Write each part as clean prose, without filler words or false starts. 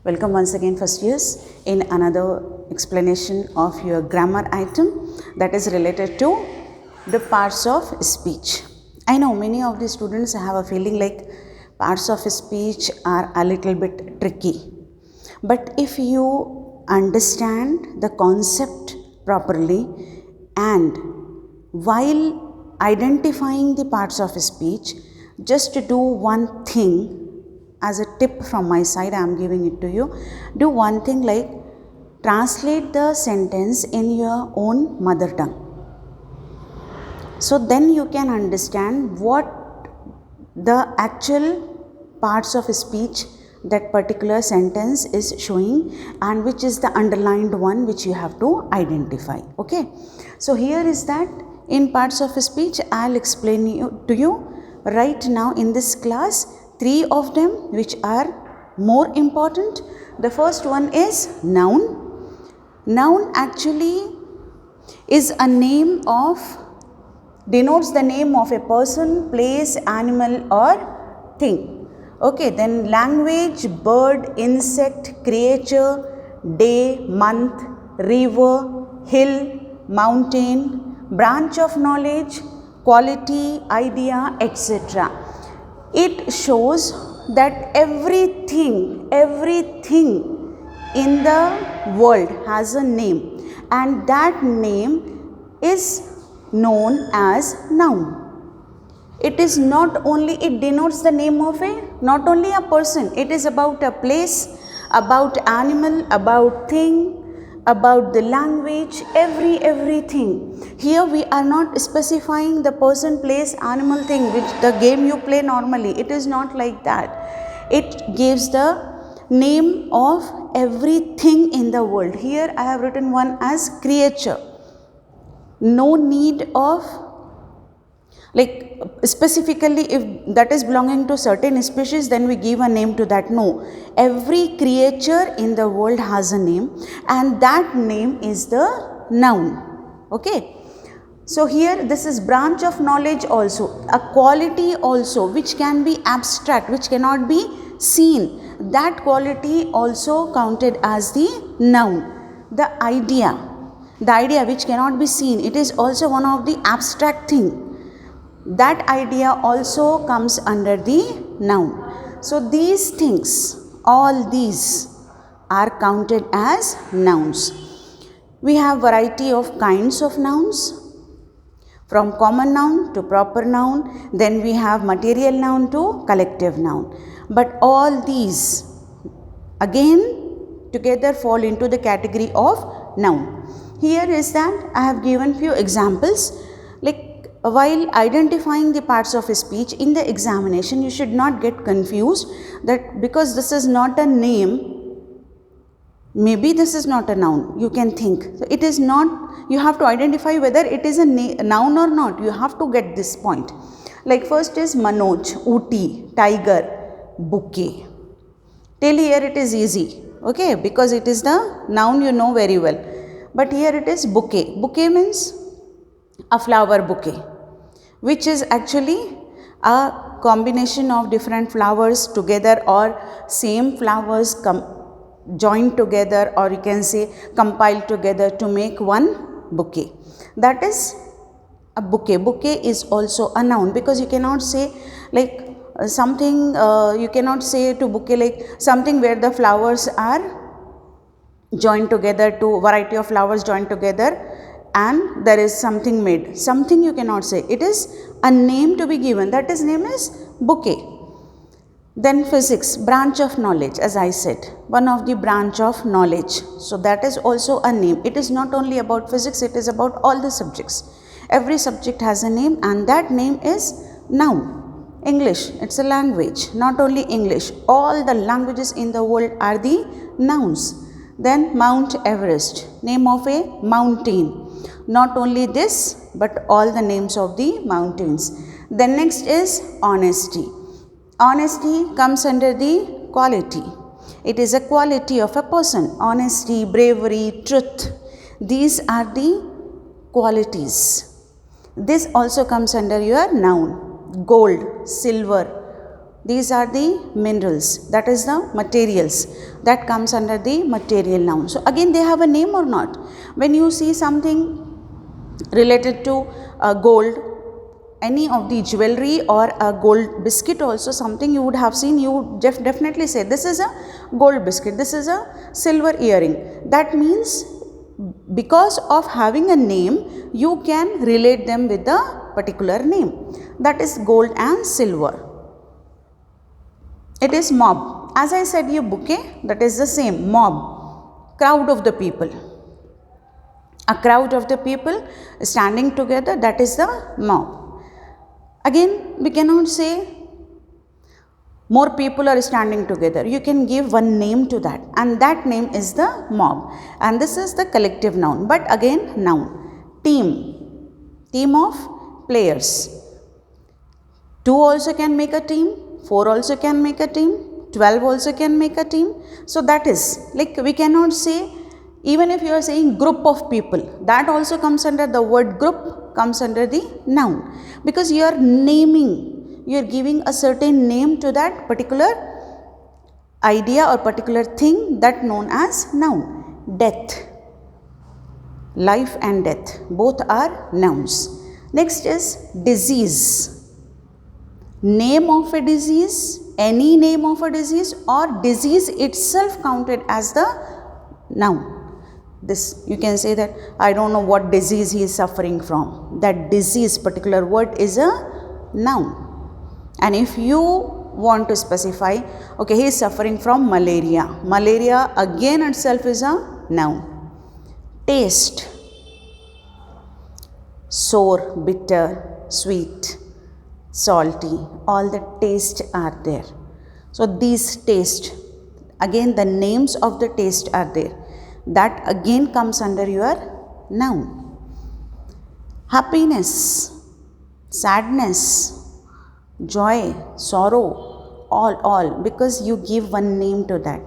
Welcome once again first years in another explanation of your grammar item that is related to the parts of speech. I know many of the students have a feeling like parts of speech are a little bit tricky. But if you understand the concept properly and while identifying the parts of speech, just to do one thing as a tip from my side, I am giving it to you. Do one thing like translate the sentence in your own mother tongue. So then you can understand what the actual parts of speech that particular sentence is showing and which is the underlined one which you have to identify. Okay. So here is that in parts of speech I'll explain to you right now in this class. 3 of them which are more important. The first one is noun. Noun actually is a name of, denotes the name of a person, place, animal or thing. Okay, then language, bird, insect, creature, day, month, river, hill, mountain, branch of knowledge, quality, idea, etc. It shows that everything in the world has a name and that name is known as noun. It is not only, it denotes the name of not only a person, it is about a place, about animal, about thing, about the language, everything. Here we are not specifying the person, place, animal, thing which the game you play normally. It is not like that. It gives the name of everything in the world. Here I have written one as creature. No need of, like specifically if that is belonging to certain species, then we give a name to that. No, every creature in the world has a name and that name is the noun. Okay. So here this is branch of knowledge also, a quality also which can be abstract, which cannot be seen. That quality also counted as the noun. The idea which cannot be seen, it is also one of the abstract thing. That idea also comes under the noun. So these things, all these are counted as nouns. We have variety of kinds of nouns, from common noun to proper noun, then we have material noun to collective noun. But all these again together fall into the category of noun. Here is that I have given few examples. Like while identifying the parts of a speech in the examination, you should not get confused that because this is not a name, maybe this is not a noun. You can think. So it is not, you have to identify whether it is a noun or not. You have to get this point. Like first is Manoj, Ooty, tiger, bouquet. Till here it is easy. Okay, because it is the noun you know very well. But here it is bouquet. Bouquet means a flower bouquet, which is actually a combination of different flowers together or same flowers joined together, or you can say compiled together to make one bouquet. That is a bouquet. Bouquet is also a noun because you cannot say like something, you cannot say to bouquet like something where the flowers are joined together, to variety of flowers joined together and there is something made. Something you cannot say. It is a name to be given. That is name is bouquet. Then physics, branch of knowledge, as I said, one of the branch of knowledge. So that is also a name. It is not only about physics, it is about all the subjects. Every subject has a name and that name is noun. English, it's a language. Not only English, all the languages in the world are the nouns. Then Mount Everest, name of a mountain. Not only this, but all the names of the mountains. Then next is honesty. Honesty comes under the quality. It is a quality of a person. Honesty, bravery, truth. These are the qualities. This also comes under your noun. Gold, silver, These are the minerals, that is the materials, that comes under the material noun. So again they have a name or not? When you see something related to gold, any of the jewelry or a gold biscuit also, something you would have seen, you would definitely say this is a gold biscuit, this is a silver earring. That means because of having a name, you can relate them with a particular name. That is gold and silver. It is mob. As I said, you bouquet, that is the same, mob, crowd of the people. A crowd of the people standing together, that is the mob. Again, we cannot say more people are standing together. You can give one name to that, and that name is the mob. And this is the collective noun. But again, noun. Team. Team of players. 2 also can make a team. 4 also can make a team. 12 also can make a team. So that is, like, we cannot say, even if you are saying group of people, that also comes under the word group, comes under the noun, because you are naming, you are giving a certain name to that particular idea or particular thing, that known as noun. Death, life and death, both are nouns. Next is disease. Name of a disease, any name of a disease, or disease itself counted as the noun. This, you can say that I don't know what disease he is suffering from. That disease, particular word, is a noun. And if you want to specify, okay, he is suffering from malaria. Malaria again itself is a noun. Taste. Sour, bitter, sweet, salty, all the taste are there. So these taste, again the names of the taste are there. That again comes under your noun. Happiness, sadness, joy, sorrow, all, because you give one name to that.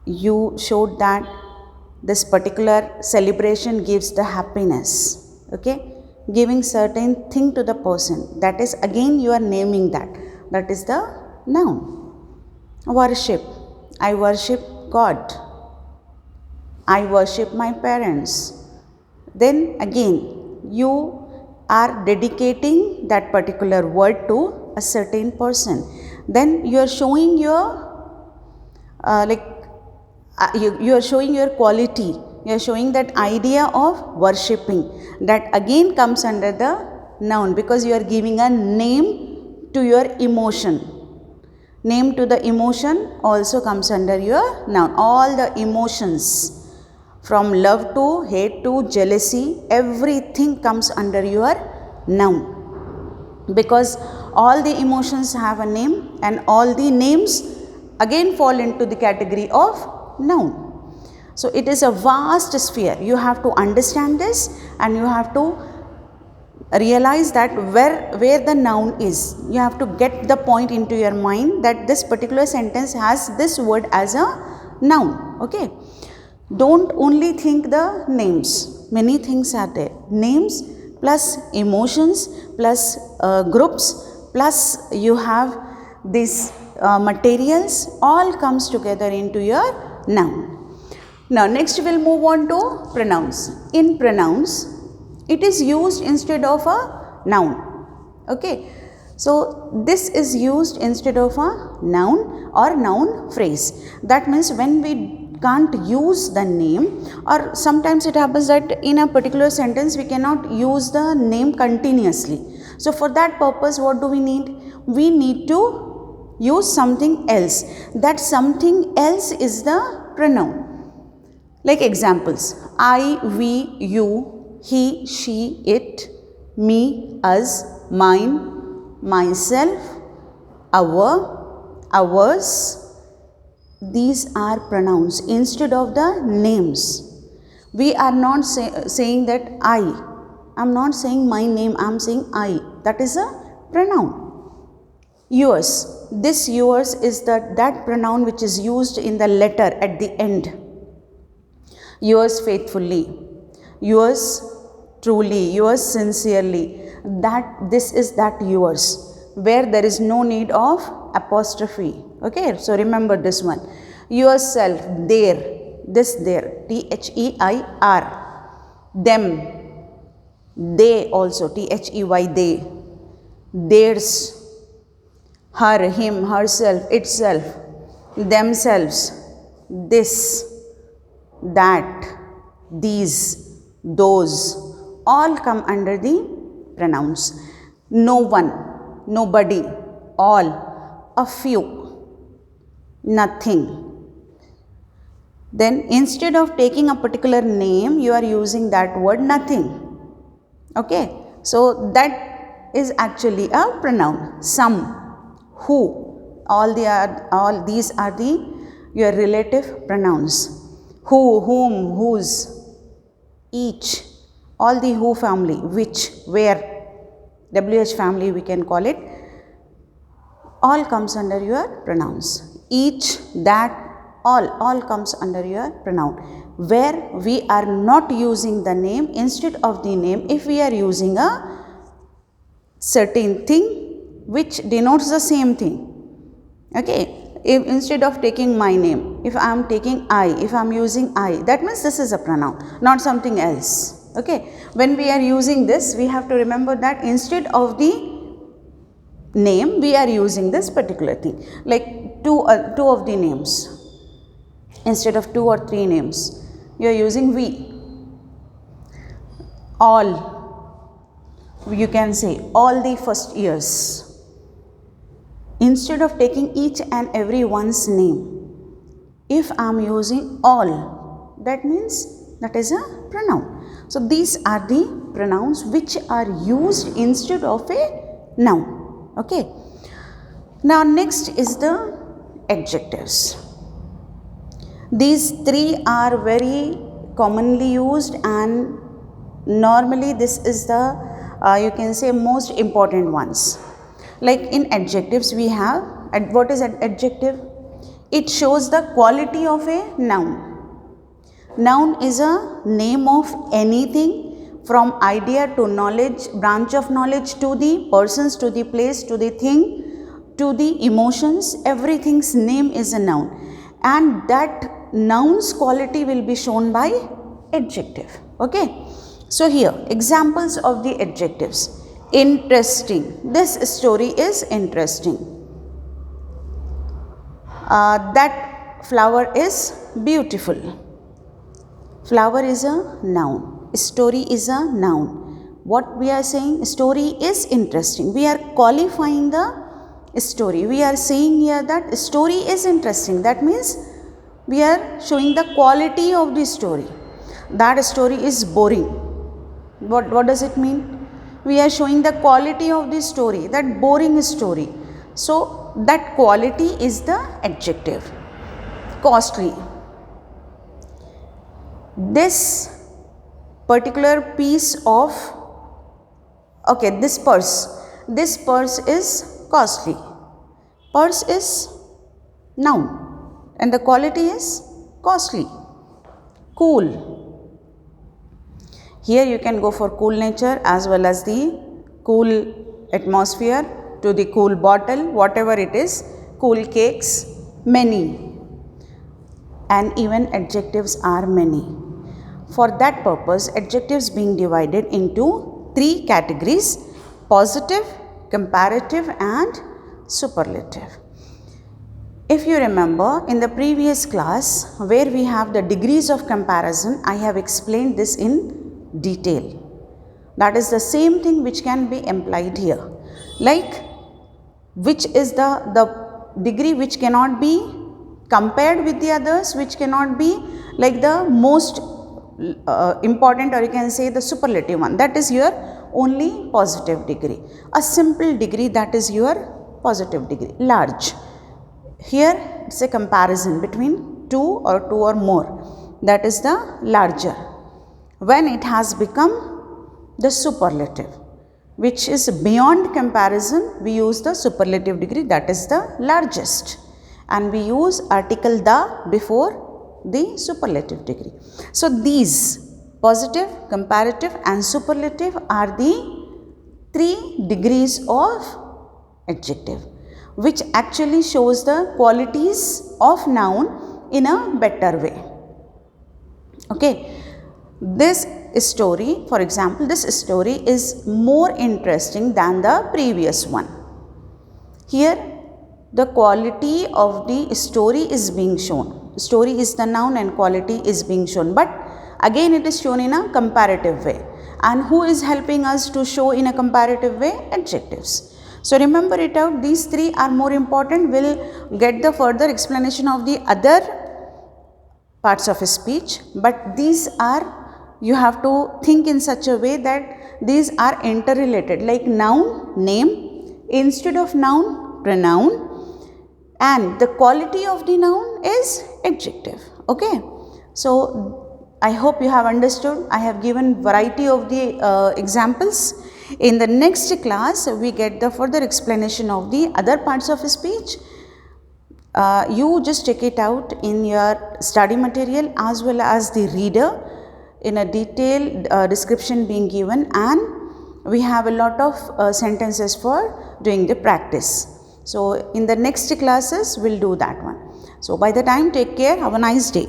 You showed that this particular celebration gives the happiness, okay, giving certain thing to the person, that is again you are naming that, that is the noun. Worship, I worship God, I worship my parents. Then again you are dedicating that particular word to a certain person. Then you are showing your you are showing your quality, you are showing that idea of worshipping. That again comes under the noun, because you are giving a name to your emotion. Name to the emotion also comes under your noun. All the emotions, from love to hate to jealousy, everything comes under your noun, because all the emotions have a name, and all the names again fall into the category of noun. So it is a vast sphere. You have to understand this, and you have to realize that where the noun is. You have to get the point into your mind that this particular sentence has this word as a noun. Okay. Don't only think the names, many things are there. Names plus emotions plus groups plus you have these materials, all comes together into your noun. Now next we will move on to pronouns. In pronouns, it is used instead of a noun. Okay. So this is used instead of a noun or noun phrase. That means when we can't use the name, or sometimes it happens that in a particular sentence we cannot use the name continuously. So for that purpose, what do we need? We need to use something else. That something else is the pronoun. Like examples: I, we, you, he, she, it, me, us, mine, myself, our, ours. These are pronouns instead of the names. We are not saying that I am not saying my name, I am saying I. That is a pronoun. Yours. This yours is that pronoun which is used in the letter at the end. Yours faithfully, yours truly, yours sincerely. This is that yours. where there is no need of apostrophe. Okay, so remember this one. Yourself, there, this there, THEIR. Them, they also, THEY, they. Theirs, her, him, herself, itself, themselves, this, that, these, those, all come under the pronouns. No one, nobody, all, a few, nothing. Then instead of taking a particular name, you are using that word nothing. Okay, so that is actually a pronoun. Some, who, all these are your relative pronouns. Who, whom, whose, each, all the who family, which, where, WH family we can call it, all comes under your pronouns. Each, that, all comes under your pronoun. Where we are not using the name, instead of the name, if we are using a certain thing which denotes the same thing. Okay, if instead of taking my name, if I am taking I, if I am using I, that means this is a pronoun, not something else. Okay, when we are using this, we have to remember that instead of the name, we are using this particular thing, like two of the names. Instead of 2 or 3 names, you are using we. All, you can say all the first years. Instead of taking each and every one's name, if I am using all, that means that is a pronoun. So these are the pronouns which are used instead of a noun. Okay. Now next is the adjectives. These three are very commonly used, and normally this is the you can say most important ones. Like in adjectives we have, what is an adjective? It shows the quality of a noun. Noun is a name of anything, from idea to knowledge, branch of knowledge, to the persons, to the place, to the thing, to the emotions. Everything's name is a noun, and that noun's quality will be shown by adjective. Okay, so here examples of the adjectives. Interesting, this story is interesting. That flower is beautiful. Flower is a noun, story is a noun. What we are saying, story is interesting. We are qualifying the story. We are saying here that story is interesting. That means we are showing the quality of the story. That story is boring. What does it mean? We are showing the quality of the story, that boring story. So that quality is the adjective. Costly. This particular piece of, okay, this purse is costly. Purse is noun, and the quality is costly. Cool. Here you can go for cool nature as well as the cool atmosphere, to the cool bottle, whatever it is, cool cakes, many, and even adjectives are many. For that purpose, adjectives being divided into 3 categories: positive, comparative and superlative. If you remember, in the previous class where we have the degrees of comparison, I have explained this in detail. That is the same thing which can be implied here. Like, which is the degree which cannot be compared with the others, which cannot be like the most important, or you can say the superlative one. That is your only positive degree. A simple degree, that is your positive degree. Large. Here it's a comparison between two or more. That is the larger. When it has become the superlative, which is beyond comparison, we use the superlative degree, that is the largest, and we use article the before the superlative degree. So these positive, comparative and superlative are the 3 degrees of adjective, which actually shows the qualities of noun in a better way. Okay, this story, for example, this story is more interesting than the previous one. Here, the quality of the story is being shown. Story is the noun and quality is being shown, but again it is shown in a comparative way. And who is helping us to show in a comparative way? Adjectives. So remember it out, these three are more important. We'll get the further explanation of the other parts of a speech, but these are, you have to think in such a way that these are interrelated, like noun, name, instead of noun, pronoun, and the quality of the noun is adjective. Okay, so I hope you have understood. I have given variety of the examples. In the next class, we get the further explanation of the other parts of speech. You just check it out in your study material as well as the reader, in a detailed description being given, and we have a lot of sentences for doing the practice. So in the next classes, we'll do that one. So by the time, take care. Have a nice day.